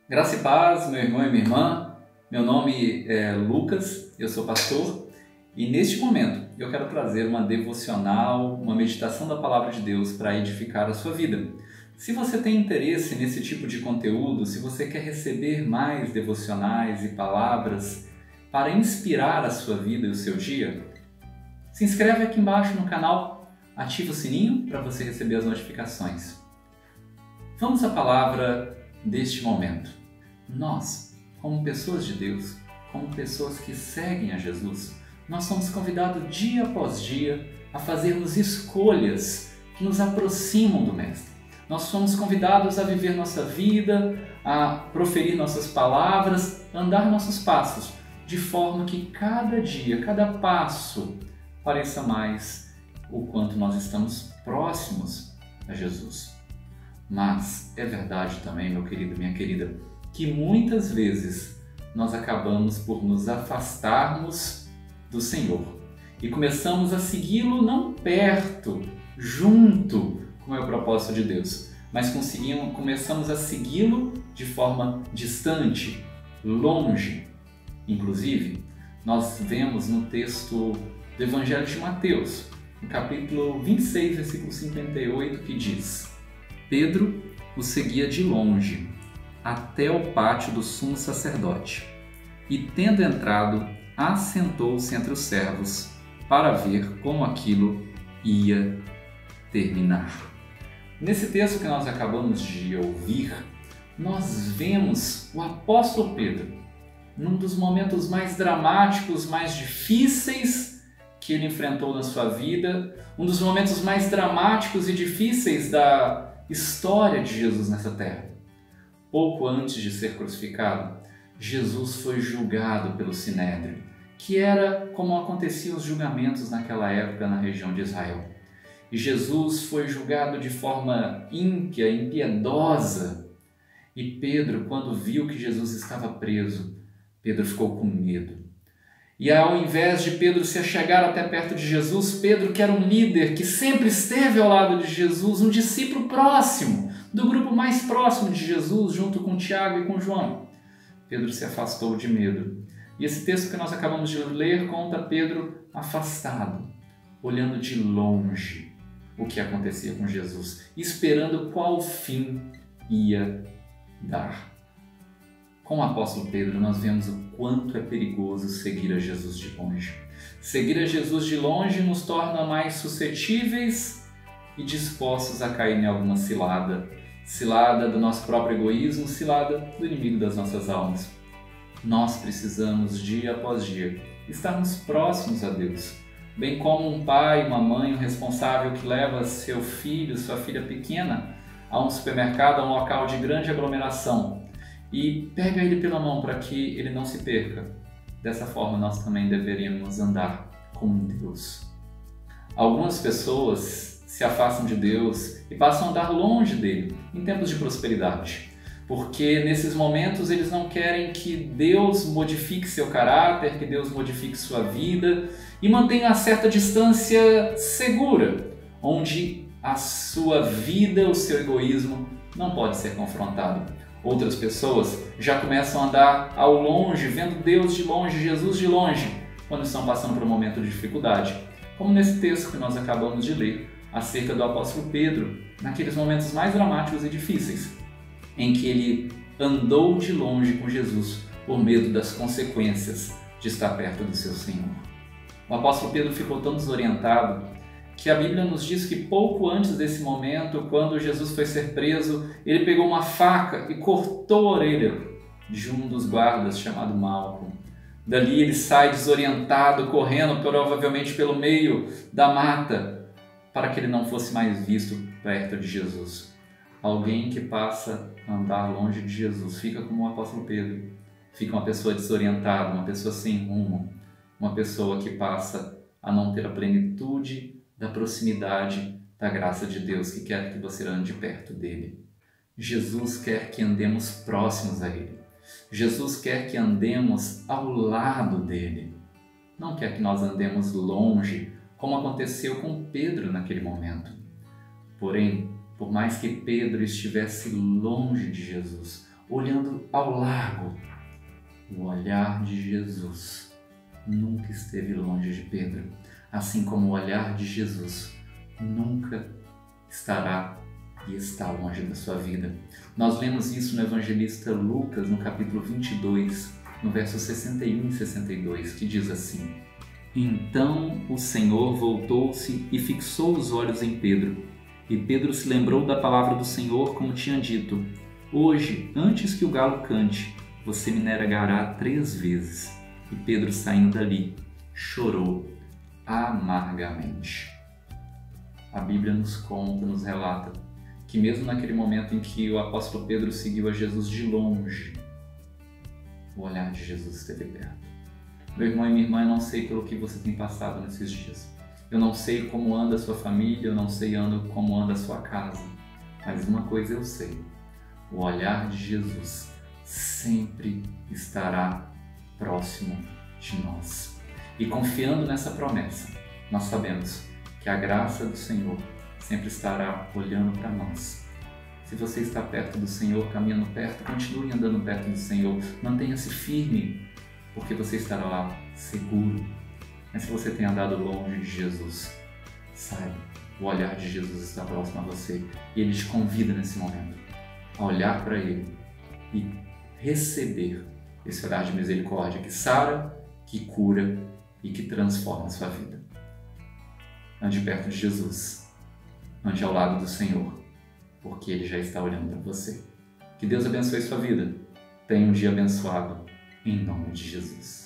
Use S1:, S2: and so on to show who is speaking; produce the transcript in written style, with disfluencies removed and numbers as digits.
S1: Graça e paz, meu irmão e minha irmã. Meu nome é Lucas, eu sou pastor e neste momento eu quero trazer uma devocional, uma meditação da Palavra de Deus para edificar a sua vida. Se você tem interesse nesse tipo de conteúdo, se você quer receber mais devocionais e palavras para inspirar a sua vida e o seu dia, se inscreve aqui embaixo no canal, ativa o sininho para você receber as notificações. Vamos à palavra deste momento. Nós, como pessoas de Deus, como pessoas que seguem a Jesus, nós somos convidados dia após dia a fazermos escolhas que nos aproximam do Mestre. Nós somos convidados a viver nossa vida, a proferir nossas palavras, a andar nossos passos, de forma que cada dia, cada passo, pareça mais o quanto nós estamos próximos a Jesus. Mas é verdade também, meu querido, minha querida, que muitas vezes nós acabamos por nos afastarmos do Senhor e começamos a segui-lo não perto, junto, como é o propósito de Deus, mas começamos a segui-lo de forma distante, longe. Inclusive, nós vemos no texto do Evangelho de Mateus, no capítulo 26, versículo 58, que diz: Pedro o seguia de longe, até o pátio do sumo sacerdote, e tendo entrado, assentou-se entre os servos, para ver como aquilo ia terminar. Nesse texto que nós acabamos de ouvir, nós vemos o apóstolo Pedro, num dos momentos mais dramáticos, mais difíceis que ele enfrentou na sua vida, um dos momentos mais dramáticos e difíceis da história de Jesus nessa terra. Pouco antes de ser crucificado, Jesus foi julgado pelo Sinédrio, que era como aconteciam os julgamentos naquela época na região de Israel. E Jesus foi julgado de forma ímpia, impiedosa. E Pedro, quando viu que Jesus estava preso, Pedro ficou com medo. E ao invés de Pedro se achegar até perto de Jesus, Pedro, que era um líder, que sempre esteve ao lado de Jesus, um discípulo próximo, do grupo mais próximo de Jesus, junto com Tiago e com João, Pedro se afastou de medo. E esse texto que nós acabamos de ler conta Pedro afastado, olhando de longe o que acontecia com Jesus, esperando qual fim ia dar. Com o apóstolo Pedro, nós vemos o quanto é perigoso seguir a Jesus de longe. Seguir a Jesus de longe nos torna mais suscetíveis e dispostos a cair em alguma cilada do nosso próprio egoísmo, cilada do inimigo das nossas almas. Nós precisamos, dia após dia, estarmos próximos a Deus, bem como um pai, uma mãe, um responsável que leva seu filho, sua filha pequena a um supermercado, a um local de grande aglomeração, e pega ele pela mão para que ele não se perca. Dessa forma, nós também deveríamos andar com Deus. Algumas pessoas se afastam de Deus e passam a andar longe dele em tempos de prosperidade, porque nesses momentos eles não querem que Deus modifique seu caráter, que Deus modifique sua vida e mantenha uma certa distância segura, onde a sua vida, o seu egoísmo não pode ser confrontado. Outras pessoas já começam a andar ao longe, vendo Deus de longe, Jesus de longe, quando estão passando por um momento de dificuldade, como nesse texto que nós acabamos de ler acerca do apóstolo Pedro, naqueles momentos mais dramáticos e difíceis, em que ele andou de longe com Jesus por medo das consequências de estar perto do seu Senhor. O apóstolo Pedro ficou tão desorientado que a Bíblia nos diz que pouco antes desse momento, quando Jesus foi ser preso, ele pegou uma faca e cortou a orelha de um dos guardas chamado Malco. Dali ele sai desorientado, correndo provavelmente pelo meio da mata, para que ele não fosse mais visto perto de Jesus. Alguém que passa a andar longe de Jesus fica como o apóstolo Pedro, fica uma pessoa desorientada, uma pessoa sem rumo, uma pessoa que passa a não ter a plenitude da proximidade da graça de Deus, que quer que você ande perto dele. Jesus quer que andemos próximos a ele. Jesus quer que andemos ao lado dele. Não quer que nós andemos longe, como aconteceu com Pedro naquele momento. Porém, por mais que Pedro estivesse longe de Jesus, olhando ao largo. O olhar de Jesus nunca esteve longe de Pedro, assim como o olhar de Jesus nunca estará e está longe da sua vida. Nós lemos isso no evangelista Lucas, no capítulo 22, no verso 61 e 62, que diz assim: Então o Senhor voltou-se e fixou os olhos em Pedro. E Pedro se lembrou da palavra do Senhor, como tinha dito: Hoje, antes que o galo cante, você me negará 3 vezes. E Pedro, saindo dali, chorou amargamente. A Bíblia nos conta, nos relata, que mesmo naquele momento em que o apóstolo Pedro seguiu a Jesus de longe, o olhar de Jesus esteve perto. Meu irmão e minha irmã, eu não sei pelo que você tem passado nesses dias. Eu não sei como anda a sua família, eu não sei como anda a sua casa. Mas uma coisa eu sei: o olhar de Jesus sempre estará próximo de nós. E confiando nessa promessa, nós sabemos que a graça do Senhor sempre estará olhando para nós. Se você está perto do Senhor, caminhando perto, continue andando perto do Senhor. Mantenha-se firme, porque você estará lá seguro. Mas se você tem andado longe de Jesus, saiba, o olhar de Jesus está próximo a você e Ele te convida nesse momento a olhar para Ele e receber esse olhar de misericórdia que sara, que cura e que transforma a sua vida. Ande perto de Jesus, ande ao lado do Senhor, porque Ele já está olhando para você. Que Deus abençoe sua vida. Tenha um dia abençoado, em nome de Jesus.